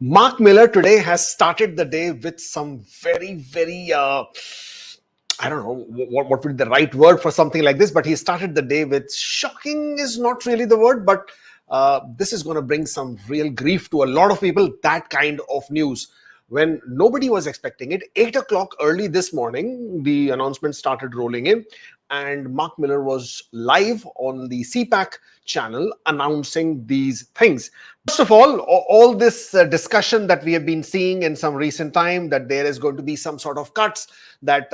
Mark Miller today has started the day with some very, I don't know what would be the right word for something like this, but he started the day with shocking is not really the word, but this is going to bring some real grief to a lot of people, that kind of news. When nobody was expecting it, 8 o'clock early this morning, the announcement started rolling in, and Mark Miller was live on the CPAC channel announcing these things. First of all this discussion that we have been seeing in some recent time that there is going to be some sort of cuts, that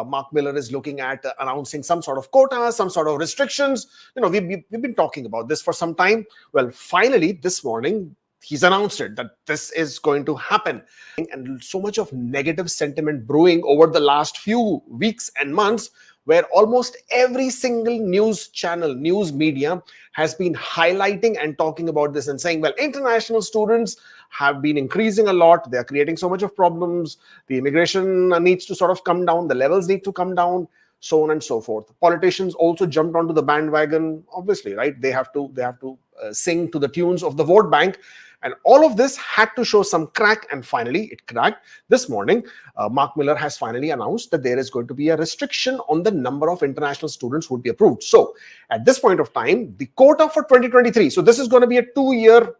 Mark Miller is looking at announcing some sort of quota, some sort of restrictions. We've been talking about this for some time. Well, finally, this morning, he's announced it, that this is going to happen. And so much of negative sentiment brewing over the last few weeks and months, where almost every single news channel, news media has been highlighting and talking about this and saying, well, international students have been increasing a lot. They're creating so much of problems. The immigration needs to sort of come down. The levels need to come down, so on and so forth. Politicians also jumped onto the bandwagon, obviously, right? They have to sing to the tunes of the vote bank. And all of this had to show some crack, and finally it cracked. This morning, Mark Miller has finally announced that there is going to be a restriction on the number of international students who would be approved. So at this point of time, the quota for 2023, so this is going to be a 2-year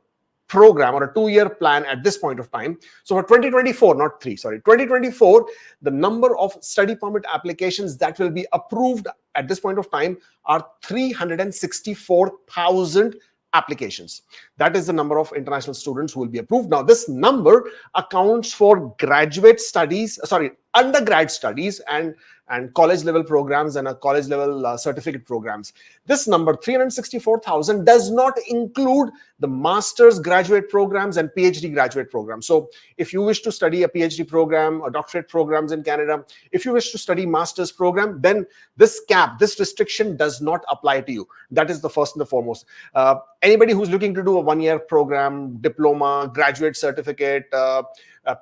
program or a 2-year plan at this point of time. So for 2024, the number of study permit applications that will be approved at this point of time are 364,000 applications. That is the number of international students who will be approved. Now, this number accounts for undergrad studies and college level programs and college level certificate programs. This number, 364,000, does not include the master's graduate programs and PhD graduate programs. So if you wish to study a PhD program or doctorate programs in Canada, if you wish to study master's program, then this restriction does not apply to you. That is the first and the foremost. Anybody who's looking to do a 1-year program, diploma, graduate certificate,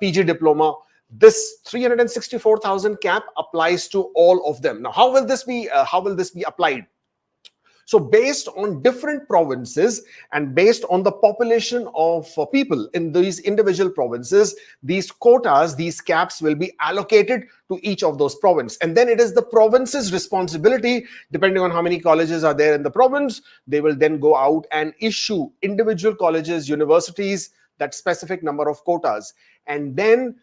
PG diploma, this 364,000 cap applies to all of them. Now, how will this be applied? So based on different provinces and based on the population of people in these individual provinces, these quotas, these caps will be allocated to each of those provinces. And then it is the province's responsibility, depending on how many colleges are there in the province, they will then go out and issue individual colleges, universities, that specific number of quotas. And then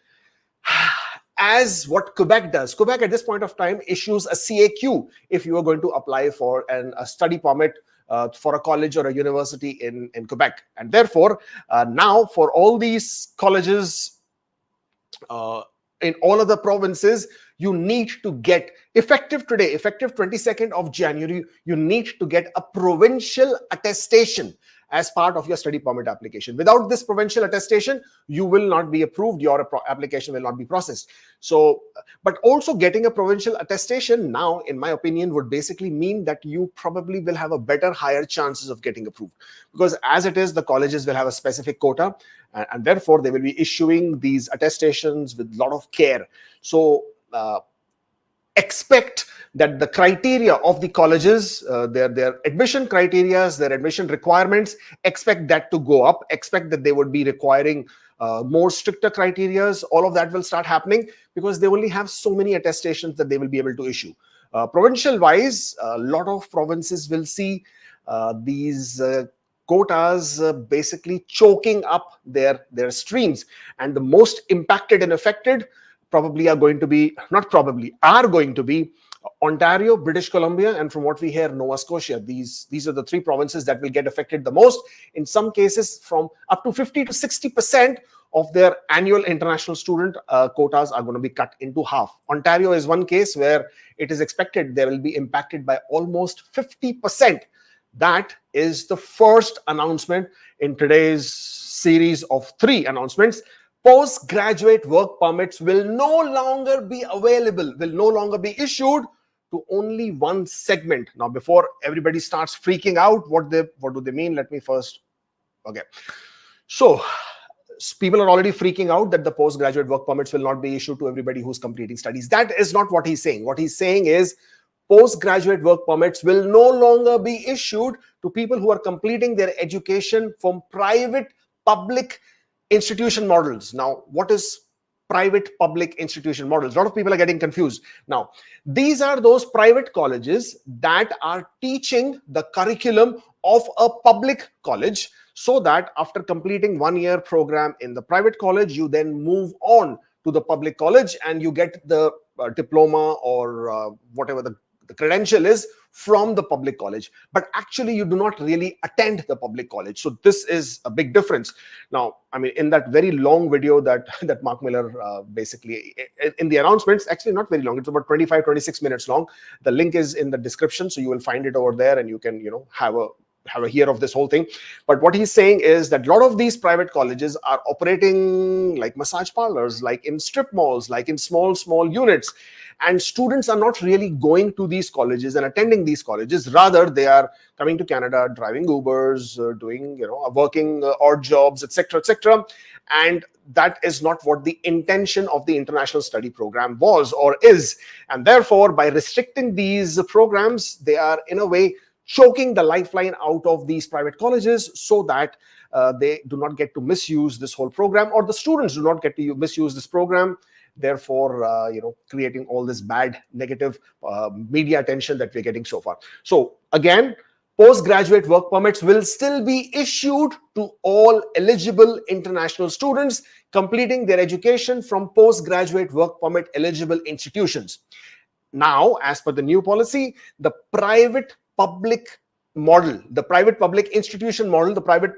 as what Quebec does, Quebec at this point of time issues a CAQ if you are going to apply for a study permit for a college or a university in Quebec. And therefore, now for all these colleges in all of the provinces, you need to get, effective today, effective 22nd of January, you need to get a provincial attestation as part of your study permit application. Without this provincial attestation, you will not be approved, your application will not be processed. So, but also getting a provincial attestation now, in my opinion, would basically mean that you probably will have a higher chances of getting approved. Because as it is, the colleges will have a specific quota, and therefore they will be issuing these attestations with a lot of care. So, expect that the criteria of the colleges, their admission criteria, their admission requirements, expect that to go up. Expect that they would be requiring more stricter criteria. All of that will start happening because they only have so many attestations that they will be able to issue. Provincial wise, a lot of provinces will see these quotas basically choking up their streams, and the most impacted and affected are going to be Ontario, British Columbia, and from what we hear, Nova Scotia. These are the 3 provinces that will get affected the most. In some cases, from up to 50 to 60% of their annual international student quotas are going to be cut into half. Ontario is one case where it is expected they will be impacted by almost 50%. That is the first announcement in today's series of 3 announcements. Postgraduate work permits will no longer be available, will no longer be issued to only one segment. Now, before everybody starts freaking out, what do they mean? Let me first, okay. So, people are already freaking out that the postgraduate work permits will not be issued to everybody who's completing studies. That is not what he's saying. What he's saying is postgraduate work permits will no longer be issued to people who are completing their education from private, public institution models. Now, what is private public institution models? A lot of people are getting confused. Now, these are those private colleges that are teaching the curriculum of a public college, so that after completing 1-year program in the private college, you then move on to the public college and you get the diploma or whatever the credential is from the public college. But actually, you do not really attend the public college. So this is a big difference. Now, I mean, in that very long video that Mark Miller basically in the announcements, actually not very long, it's about 25-26 minutes long. The link is in the description, so you will find it over there and you can, have a hear of this whole thing. But what he's saying is that a lot of these private colleges are operating like massage parlors, like in strip malls, like in small units. And students are not really going to these colleges and attending these colleges. Rather, they are coming to Canada, driving Ubers, doing, working odd jobs, etc., etc. And that is not what the intention of the international study program was or is. And therefore, by restricting these programs, they are in a way choking the lifeline out of these private colleges, so that they do not get to misuse this whole program, or the students do not get to misuse this program, therefore creating all this bad negative media attention that we're getting so far. So again, postgraduate work permits will still be issued to all eligible international students completing their education from postgraduate work permit eligible institutions. Now, as per the new policy, the private public model, the private public institution model, the private,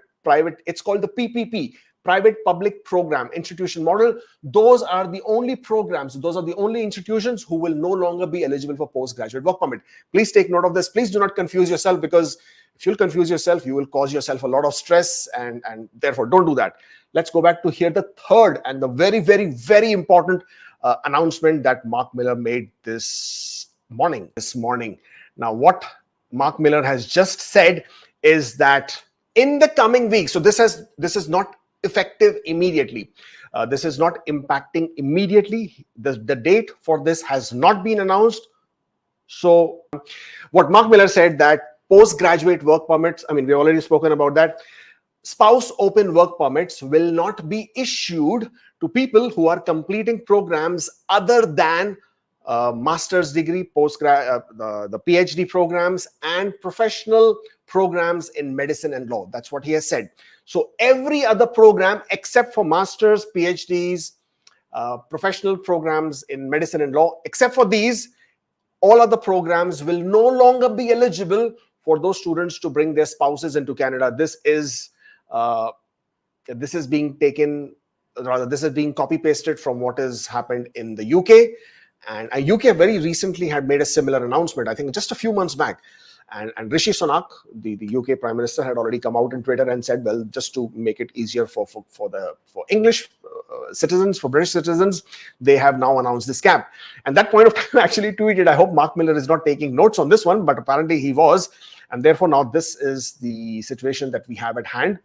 it's called the PPP, private public program institution model. Those are the only programs, those are the only institutions who will no longer be eligible for postgraduate work permit. Please take note of this. Please do not confuse yourself, because if you'll confuse yourself, you will cause yourself a lot of stress, and therefore don't do that. Let's go back to here the third and the very, very, very important announcement that Mark Miller made this morning. Now, what Mark Miller has just said is that in the coming weeks, so this is not effective immediately. This is not impacting immediately. The date for this has not been announced. So what Mark Miller said, that postgraduate work permits, I mean, we've already spoken about that. Spouse open work permits will not be issued to people who are completing programs other than master's degree, the PhD programs, and professional programs in medicine and law. That's what he has said. So every other program except for masters, PhDs, professional programs in medicine and law, except for these, all other programs will no longer be eligible for those students to bring their spouses into Canada. This is being taken, rather, this is being copy pasted from what has happened in the UK. And UK very recently had made a similar announcement, I think just a few months back. And Rishi Sunak, the UK Prime Minister, had already come out on Twitter and said, well, just to make it easier for English citizens, for British citizens, they have now announced this cap. And that point of time, I actually tweeted, I hope Mark Miller is not taking notes on this one, but apparently he was. And therefore, now this is the situation that we have at hand.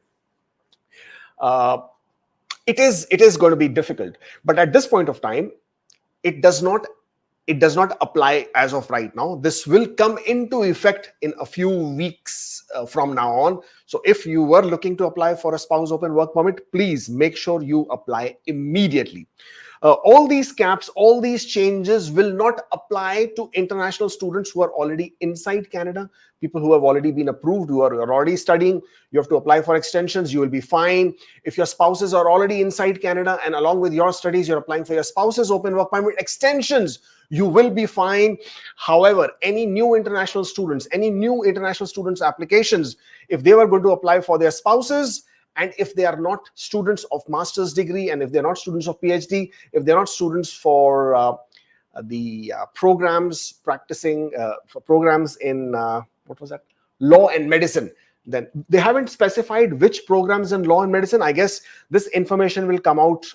It is going to be difficult, but at this point of time, it does not apply as of right now. This will come into effect in a few weeks from now on. So if you were looking to apply for a spouse open work permit, please make sure you apply immediately. All these caps, all these changes will not apply to international students who are already inside Canada, people who have already been approved, who are already studying. You have to apply for extensions, you will be fine. If your spouses are already inside Canada and along with your studies, you're applying for your spouse's open work permit extensions, you will be fine. However, any new international students applications, if they were going to apply for their spouses, and if they are not students of master's degree, and if they're not students of PhD, if they're not students for the programs practicing, for programs in, law and medicine, then they haven't specified which programs in law and medicine. I guess this information will come out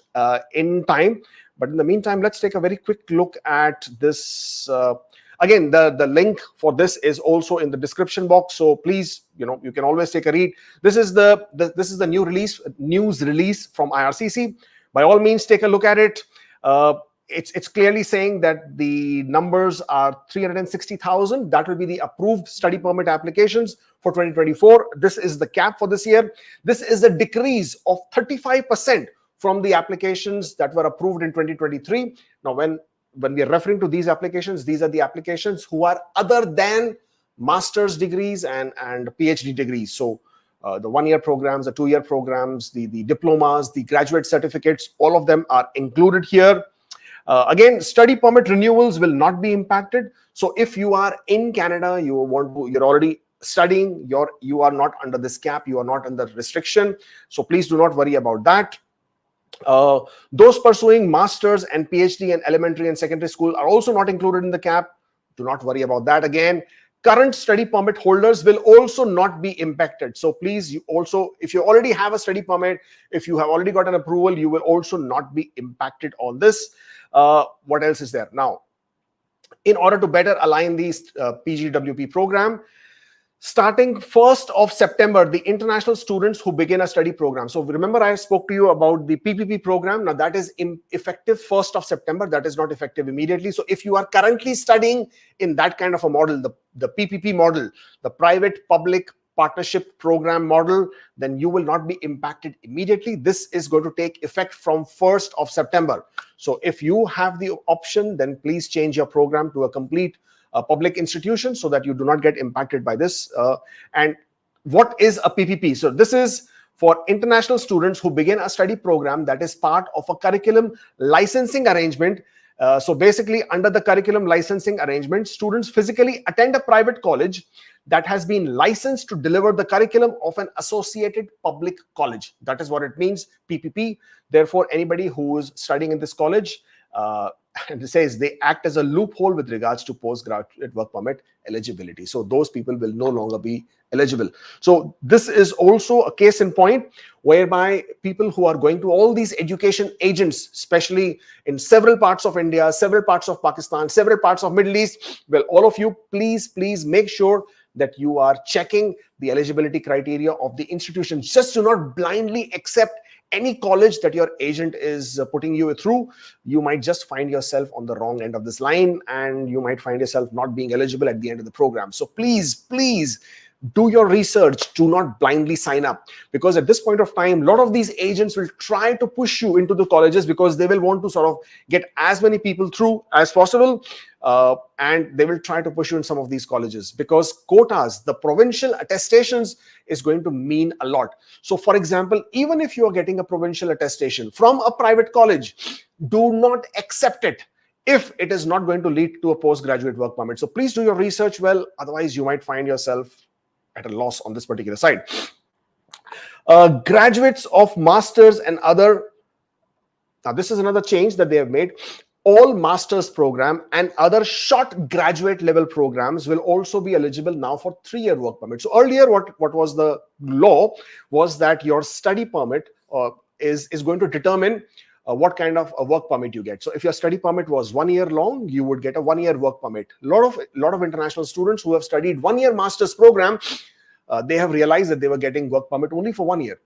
in time. But in the meantime, let's take a very quick look at this. Again, the link for this is also in the description box. So please, you can always take a read. This is the news release from IRCC. By all means, take a look at it. it's clearly saying that the numbers are 360,000. That will be the approved study permit applications for 2024. This is the cap for this year. This is a decrease of 35% from the applications that were approved in 2023. Now, when we are referring to these applications, these are the applications who are other than master's degrees and PhD degrees. So the 1-year programs, the 2-year programs, the diplomas, the graduate certificates, all of them are included here. Again, study permit renewals will not be impacted. So if you are in Canada, you're already studying, you are not under this cap, you are not under restriction. So please do not worry about that. Those pursuing masters and PhD in elementary and secondary school are also not included in the cap. Do not worry about that. Again, current study permit holders will also not be impacted. So please, if you already have a study permit, if you have already got an approval, you will also not be impacted on this. What else is there? Now, in order to better align these PGWP program, starting 1st of September, the international students who begin a study program. So remember, I spoke to you about the PPP program. Now that is effective 1st of September. That is not effective immediately. So if you are currently studying in that kind of a model, the PPP model, the private public partnership program model, then you will not be impacted immediately. This is going to take effect from 1st of September. So if you have the option, then please change your program to a complete public institution so that you do not get impacted by this. And what is a PPP? So this is for international students who begin a study program that is part of a curriculum licensing arrangement. So basically, under the curriculum licensing arrangement, students physically attend a private college that has been licensed to deliver the curriculum of an associated public college. That is what it means, PPP. Therefore, anybody who is studying in this college, and it says they act as a loophole with regards to postgraduate work permit eligibility. So those people will no longer be eligible. So this is also a case in point whereby people who are going to all these education agents, especially in several parts of India, several parts of Pakistan, several parts of Middle East, well, all of you, please make sure that you are checking the eligibility criteria of the institution. Just do not blindly accept any college that your agent is putting you through. You might just find yourself on the wrong end of this line, and you might find yourself not being eligible at the end of the program. So please do your research. Do not blindly sign up, because at this point of time, a lot of these agents will try to push you into the colleges because they will want to sort of get as many people through as possible. And they will try to push you in some of these colleges because quotas, the provincial attestations, is going to mean a lot. So for example, even if you are getting a provincial attestation from a private college, do not accept it if it is not going to lead to a postgraduate work permit. So please do your research well, otherwise you might find yourself at a loss on this particular side. Graduates of masters and other, now this is another change that they have made. All master's program and other short graduate level programs will also be eligible now for 3-year work permit. So earlier, what was the law was that your study permit is going to determine what kind of a work permit you get. So if your study permit was 1 year long, you would get a 1-year work permit. A lot of international students who have studied 1-year master's program, they have realized that they were getting work permit only for 1 year,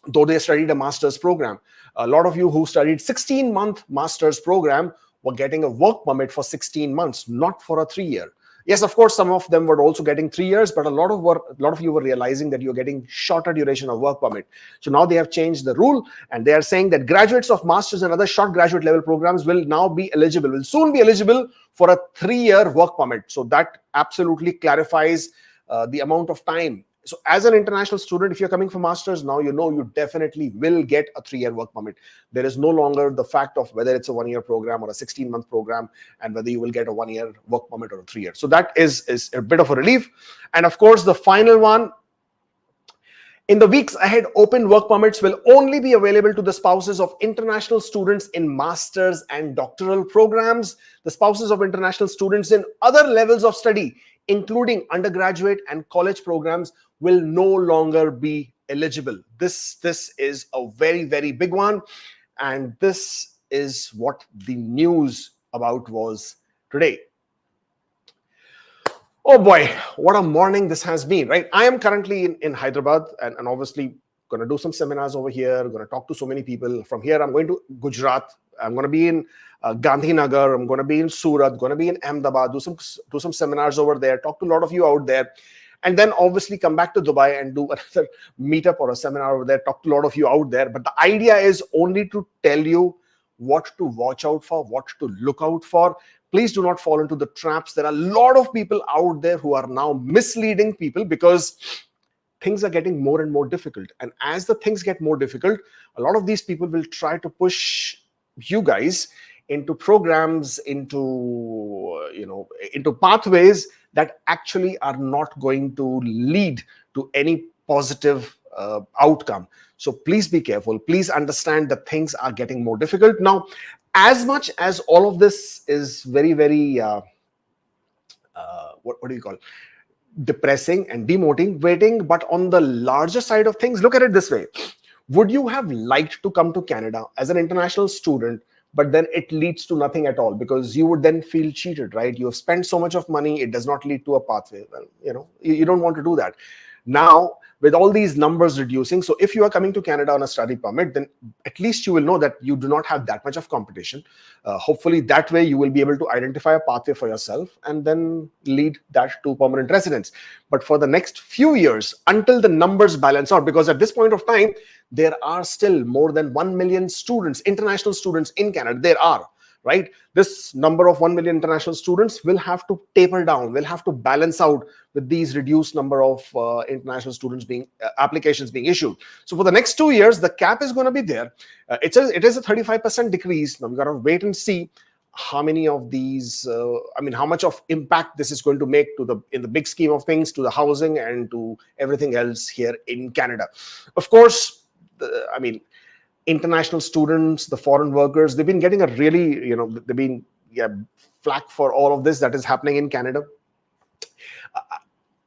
though they studied a master's program. A lot of you who studied 16-month master's program were getting a work permit for 16 months, not for a 3-year. Yes, of course, some of them were also getting 3 years, but a lot of you were realizing that you're getting shorter duration of work permit. So now they have changed the rule, and they are saying that graduates of masters and other short graduate level programs will now be eligible, will soon be eligible for a 3-year work permit. So that absolutely clarifies the amount of time. So as an international student, if you're coming for masters, now you know you definitely will get a 3-year work permit. There is no longer the fact of whether it's a 1-year program or a 16-month program and whether you will get a 1-year work permit or a 3-year. So that is a bit of a relief. And of course, the final one, in the weeks ahead, open work permits will only be available to the spouses of international students in master's and doctoral programs. The spouses of international students in other levels of study, including undergraduate and college programs, will no longer be eligible. This is a very, very big one. And this is what the news about was today. Oh boy, what a morning this has been, right? I am currently in Hyderabad and obviously going to do some seminars over here, going to talk to so many people. From here, I'm going to Gujarat. I'm going to be in Gandhinagar, I'm going to be in Surat, going to be in Ahmedabad, do some seminars over there, talk to a lot of you out there, and then obviously come back to Dubai and do another meetup or a seminar over there, talk to a lot of you out there. But the idea is only to tell you what to watch out for, what to look out for. Please do not fall into the traps. There are a lot of people out there who are now misleading people because things are getting more and more difficult. And as the things get more difficult, a lot of these people will try to push you guys into programs, into pathways that actually are not going to lead to any positive outcome. So please be careful. Please understand that things are getting more difficult. Now, as much as all of this is very, very, what do you call it? Depressing and demotivating, but on the larger side of things, look at it this way. Would you have liked to come to Canada as an international student, but then it leads to nothing at all? Because you would then feel cheated, right? You have spent so much of money, it does not lead to a pathway. Well, you don't want to do that. Now, with all these numbers reducing, so if you are coming to Canada on a study permit, then at least you will know that you do not have that much of competition. Hopefully that way you will be able to identify a pathway for yourself and then lead that to permanent residence. But for the next few years, until the numbers balance out, because at this point of time, there are still more than 1 million students, international students in Canada. There are, right? This number of 1 million international students will have to taper down, will have to balance out with these reduced number of international students being applications being issued. So for the next 2 years, the cap is going to be there. It is a 35% decrease. Now we got to wait and see how many of these, how much of impact this is going to make in the big scheme of things, to the housing and to everything else here in Canada. Of course, international students, the foreign workers, they've been getting a really, they've been flack for all of this that is happening in Canada.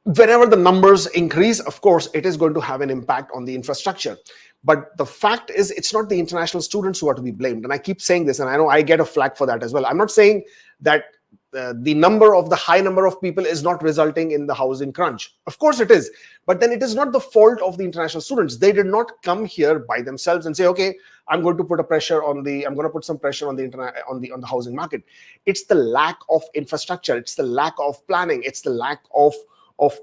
Whenever the numbers increase, of course, it is going to have an impact on the infrastructure. But the fact is, it's not the international students who are to be blamed. And I keep saying this, and I know I get a flack for that as well. I'm not saying that the high number of people is not resulting in the housing crunch. Of course it is, but then it is not the fault of the international students. They did not come here by themselves and say, okay, I'm going to put some pressure on the housing market. It's the lack of infrastructure. It's the lack of planning. It's the lack of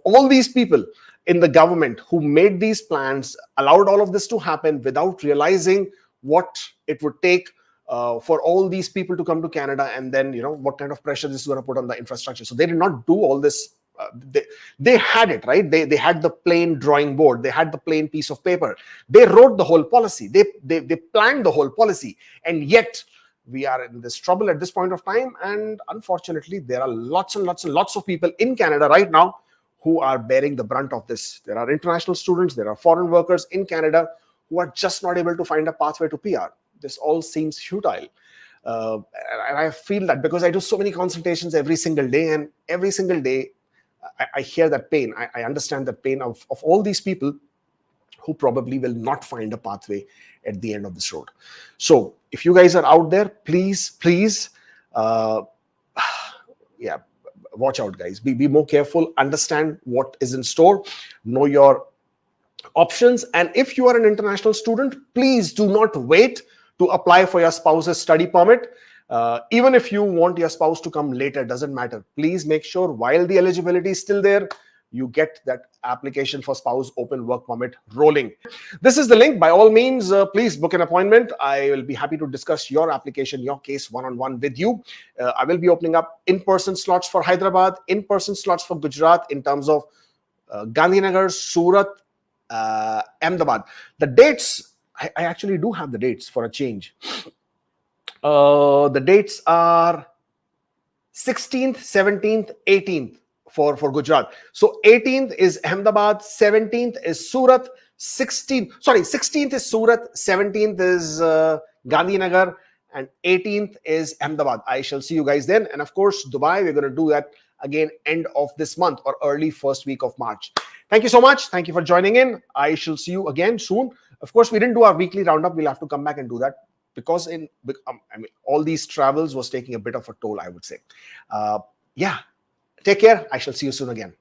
all these people in the government who made these plans, allowed all of this to happen without realizing what it would take for all these people to come to Canada, and then what kind of pressure this is going to put on the infrastructure. So they did not do all this. They had it, right? They had the plain drawing board. They had the plain piece of paper. They wrote the whole policy. They planned the whole policy, and yet we are in this trouble at this point of time. And unfortunately, there are lots and lots and lots of people in Canada right now who are bearing the brunt of this. There are international students, there are foreign workers in Canada who are just not able to find a pathway to PR. This all seems futile. And I feel that because I do so many consultations every single day, and every single day I hear that pain. I understand the pain of all these people who probably will not find a pathway at the end of this road. So if you guys are out there, please, watch out, guys. Be more careful. Understand what is in store. Know your options. And if you are an international student, please do not wait to apply for your spouse's study permit. Even if you want your spouse to come later, doesn't matter. Please make sure while the eligibility is still there, you get that application for spouse open work permit rolling. This is the link. By all means, please book an appointment. I will be happy to discuss your application, your case one-on-one with you. I will be opening up in-person slots for Hyderabad, in-person slots for Gujarat in terms of Gandhinagar, Surat, Ahmedabad. The dates, I actually do have the dates for a change. The dates are 16th, 17th, 18th for Gujarat. So 18th is Ahmedabad, 17th is Surat, 16th is Surat, 17th is Gandhinagar, and 18th is Ahmedabad. I shall see you guys then. And of course, Dubai, we're going to do that again end of this month or early first week of March. Thank you so much. Thank you for joining in. I shall see you again soon. Of course, we didn't do our weekly roundup. We'll have to come back and do that because all these travels was taking a bit of a toll, I would say. Take care. I shall see you soon again.